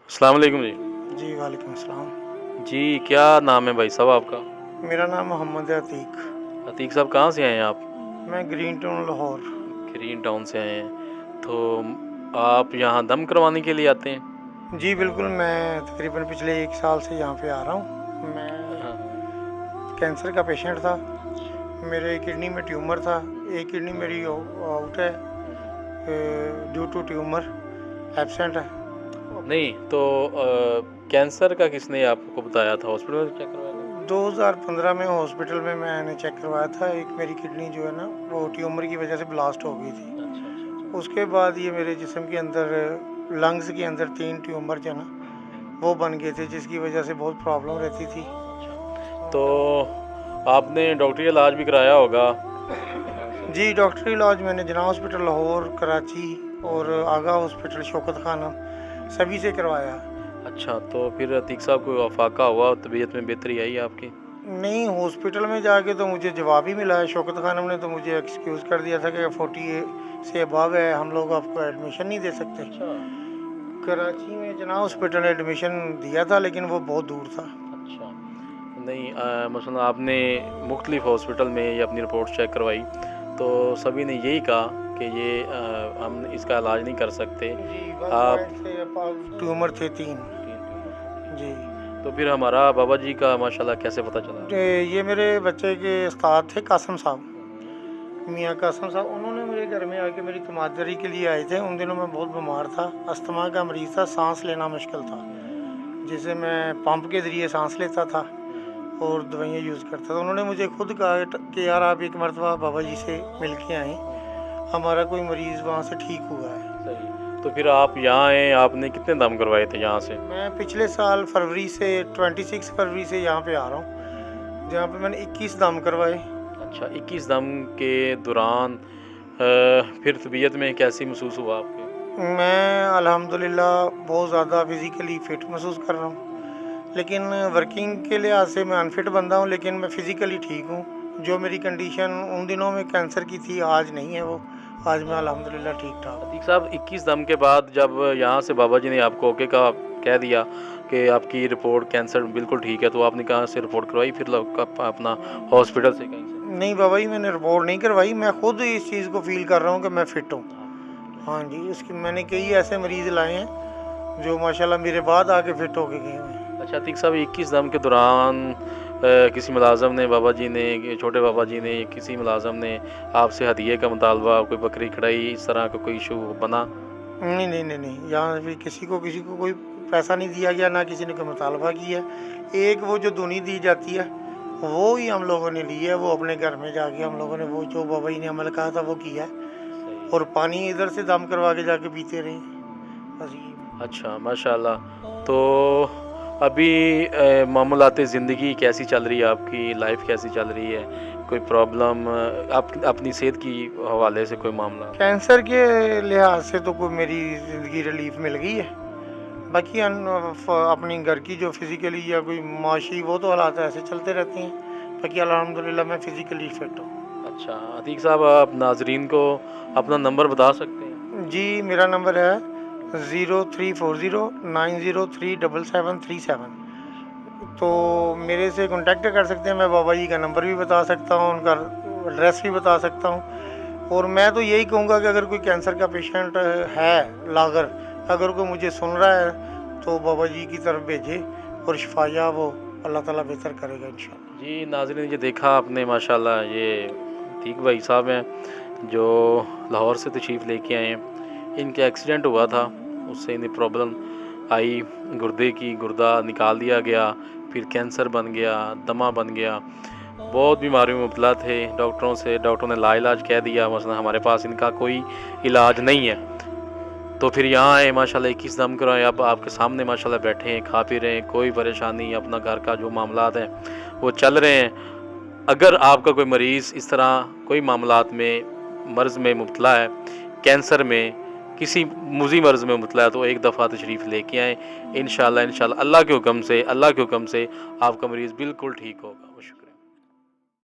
अस्सलाम वालेकुम जी। जी, वालेकुम अस्सलाम। जी, क्या नाम है भाई साहब आपका? मेरा नाम मोहम्मद है अतीक। अतीक साहब कहाँ से आए हैं आप? मैं green town Lahore. Green town से आए हैं। तो आप यहाँ दम करवाने के लिए आते हैं? जी, बिल्कुल, मैं तकरीबन पिछले 1 साल से यहाँ पे आ रहा हूँ। मैं हाँ, कैंसर का पेशेंट था। मेरे किडनी में ट्यूमर था। एक किडनी मेरी आउट है ड्यू टू ट्यूमर, एब्सेंट है। नहीं तो कैंसर का किसने आपको बताया था? हॉस्पिटल में चेक करवाया था? 2015 में हॉस्पिटल में मैंने चेक करवाया था। एक मेरी किडनी जो है ना, वो ट्यूमर की वजह से ब्लास्ट हो गई थी। अच्छा, अच्छा, अच्छा। उसके बाद ये मेरे जिस्म के अंदर, लंग्स के अंदर 3 ट्यूमर जो है ना, वो बन गए थे, जिसकी वजह से बहुत प्रॉब्लम रहती थी। अच्छा। तो आपने डॉक्टरी इलाज भी कराया होगा यहाँ से? जी, डॉक्टरी इलाज मैंने जना हॉस्पिटल लाहौर, कराची और आगा हॉस्पिटल शौकत खानम सभी से करवाया। अच्छा, तो फिर अतीक साहब को अफाका हुआ, तबीयत में बेहतरी आई आपकी? नहीं, हॉस्पिटल में जाके तो मुझे जवाब ही मिला है। शौकत खानम ने तो मुझे एक्सक्यूज़ कर दिया था कि 40 से अबव है, हम लोग आपको एडमिशन नहीं दे सकते। अच्छा, कराची में जना हॉस्पिटल एडमिशन दिया था, लेकिन वो बहुत दूर था। अच्छा। नहीं मसलन आपने मुख्तलिफ़ हॉस्पिटल में ये अपनी रिपोर्ट चेक करवाई, तो सभी ने यही कहा कि ये हम इसका इलाज नहीं कर सकते। जी, आप वर्ल्ड से ट्यूमर थे 3। 3 ट्यूमर थे, जी। ठीक। तो फिर हमारा बाबा जी का माशाल्लाह कैसे पता चला आपको? ये मेरे बच्चे के उस्ताद थे कासिम साहब, हुँ, मियाँ कासिम साहब। उन्होंने मेरे घर में आके मेरी तमादरी के लिए आए थे। उन दिनों मैं बहुत बीमार था, अस्थमा का मरीज़ था, सांस लेना मुश्किल था, हुँ, हुँ, जिसे मैं पंप के ज़रिए सांस लेता था हुँ, हुँ। और दवाइयाँ यूज़ करता था। उन्होंने मुझे खुद कहा कि यार, आप एक मरतबा बाबा जी से मिल के आएँ, हुँ, हुँ। हमारा कोई मरीज़ वहाँ से ठीक हुआ है। सही। तो फिर आप यहाँ आए, आपने कितने दम करवाए थे यहाँ से? मैं पिछले साल फरवरी से, 26 फरवरी से यहाँ पे आ रहा हुँ, हूँ, हुँ। जहाँ पे मैंने 21 दम करवाए। अच्छा, 21 दम के दौरान फिर तबीयत में कैसी महसूस हुआ आपके? मैं अल्हम्दुलिल्लाह बहुत ज़्यादा फ़िज़िकली फ़िट महसूस कर रहा हुँ, हूँ। हुँ। लेकिन वर्किंग के लिहाज से मैं अनफिट बंदा हूँ, लेकिन मैं फ़िज़िकली ठीक हूँ। जो मेरी कंडीशन उन दिनों में कैंसर की थी, आज नहीं है वो। आज मैं अल्हम्दुलिल्लाह ठीक-ठाक हूँ। अतीक साहब 21 दम के बाद जब यहाँ से बाबा जी ने आपको ओके का कह दिया कि आपकी रिपोर्ट कैंसर बिल्कुल ठीक है, तो आपने कहाँ से रिपोर्ट करवाई फिर अपना हॉस्पिटल से कहीं से? नहीं बाबा जी, मैंने रिपोर्ट नहीं करवाई। मैं खुद इस चीज़ को फ़ील कर रहा हूँ कि मैं फ़िट हूँ। आप फिट हो। हाँ जी, इसकी मैंने कई ऐसे मरीज़ लाए हैं, जो माशाल्लाह मेरे बाद आके फ़िट होके गए हुए हैं। अच्छा अतीक साहब 21 दम के दौरान किसी मुलाज़िम ने बाबा जी ने छोटे बाबा जी ने किसी मुलाज़िम ने आपसे हदिये का मुतालबा कोई बकरी कढ़ाई इस तरह का कोई इशू बना? नहीं, नहीं, नहीं, नहीं, यहाँ भी किसी को कोई पैसा नहीं दिया गया, ना किसी ने कोई मुतालबा किया है। एक वो जो धुनी दी जाती है, वो ही हम लोगों ने ली है। वो अपने घर में जाके हम लोगों ने वो जो बाबा जी ने अमल कहा था वो किया है, सही। और पानी इधर से दम करवा के जाके पीते रहे। बस ये। अच्छा, माशाल्लाह। तो अभी मामूलाते ज़िंदगी कैसी चल रही है आपकी? लाइफ़ कैसी चल रही है? कोई प्रॉब्लम आप अपनी सेहत की हवाले से कोई मामला? कैंसर के लिहाज से तो कोई मेरी ज़िंदगी रिलीफ मिल गई है। बाकी अपनी घर की जो फिज़िकली या कोई माशी, वो तो हालात ऐसे चलते रहते हैं। बाकी अल्हम्दुलिल्लाह मैं फ़िज़िकली फ़िट हूँ। अच्छा, अतीक साहब आप नाज़रीन को अपना नंबर बता सकते हैं? जी, मेरा नंबर है 034090377737। तो मेरे से कॉन्टैक्ट कर सकते हैं। मैं बाबा जी का नंबर भी बता सकता हूँ, उनका एड्रेस भी बता सकता हूँ। और मैं तो यही कहूँगा कि अगर कोई कैंसर का पेशेंट है लागर, अगर कोई मुझे सुन रहा है, तो बाबा जी की तरफ भेजे, और शिफा वो अल्लाह ताला बेहतर करेगा इंशाल्लाह। जी, नाज़रीन ये देखा आपने माशाल्लाह ये अतीक भाई साहब हैं, जो लाहौर से तशरीफ़ लेके आए हैं। इनका एक्सीडेंट हुआ था, उससे इन्हें प्रॉब्लम आई गुर्दे की, गुर्दा निकाल दिया गया, फिर कैंसर बन गया, दमा बन गया। बहुत बीमारियों में मुब्तला थे, डॉक्टरों ने लाइलाज कह दिया, मसलन हमारे पास इनका कोई इलाज नहीं है। तो फिर यहाँ आए माशाल्लाह 21 दम कराए, अब आपके सामने माशाल्लाह बैठे हैं, खा पी रहे हैं, कोई परेशानी, अपना घर का जो मामलात हैं, वो चल रहे हैं। अगर आपका कोई मरीज़ इस तरह कोई मामलात में मर्ज़ में मुब्तला है, कैंसर में, किसी मुज़ी मर्ज़ में मुब्तला है, तो एक दफ़ा तशरीफ़ लेके आएँ। इंशाअल्लाह अल्लाह के हुक्म से आपका मरीज़ बिल्कुल ठीक होगा। शुक्रिया।